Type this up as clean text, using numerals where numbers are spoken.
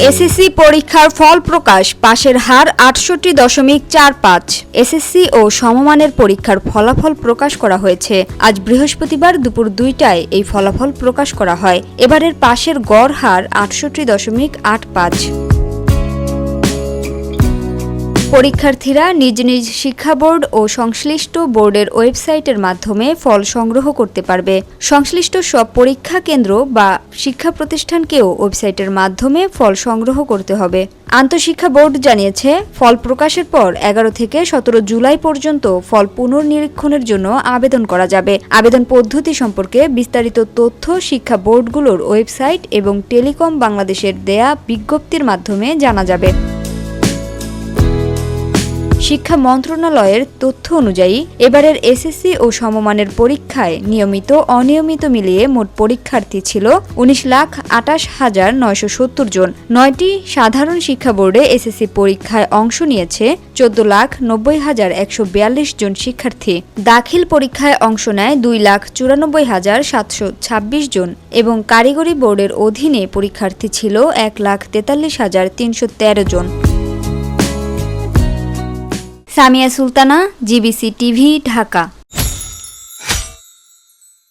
SSC পরীক্ষার ফল প্রকাশ, পাশের হার ৬৮.৪৫। SSC ও সমমানের পরীক্ষার ফলাফল প্রকাশ করা হয়েছে। আজ বৃহস্পতিবার দুপুর ২টায় এই ফলাফল প্রকাশ করা হয়। এবারের পাশের গড় হার ৬৮.৮৫। পরীক্ষার্থীরা নিজ নিজ শিক্ষা বোর্ড ও সংশ্লিষ্ট বোর্ডের ওয়েবসাইটের মাধ্যমে ফল সংগ্রহ করতে পারবে। সংশ্লিষ্ট সব পরীক্ষা কেন্দ্র বা শিক্ষা প্রতিষ্ঠানকেও ওয়েবসাইটের মাধ্যমে ফল সংগ্রহ করতে হবে। আন্তঃশিক্ষা বোর্ড জানিয়েছে, ফল প্রকাশের পর ১১ থেকে ১৭ জুলাই পর্যন্ত ফল পুনর্নিরীক্ষণের জন্য আবেদন করা যাবে। আবেদন পদ্ধতি সম্পর্কে বিস্তারিত তথ্য শিক্ষা বোর্ডগুলোর ওয়েবসাইট এবং টেলিকম বাংলাদেশের দেয়া বিজ্ঞপ্তির মাধ্যমে জানা যাবে। শিক্ষা মন্ত্রণালয়ের তথ্য অনুযায়ী এবারের এসএসসি ও সমমানের পরীক্ষায় নিয়মিত অনিয়মিত মিলিয়ে মোট পরীক্ষার্থী ছিল ১৯,২৮,৯৭০ জন। ৯টি সাধারণ শিক্ষা বোর্ডে এসএসসি পরীক্ষায় অংশ নিয়েছে ১৪,৯০,১৪২ জন শিক্ষার্থী। দাখিল পরীক্ষায় অংশ নেয় ২,৯৪,৭২৬ জন এবং কারিগরি বোর্ডের অধীনে পরীক্ষার্থী ছিল ১,৪৩,৩১৩ জন। Samia Sultana, GBC TV, Dhaka.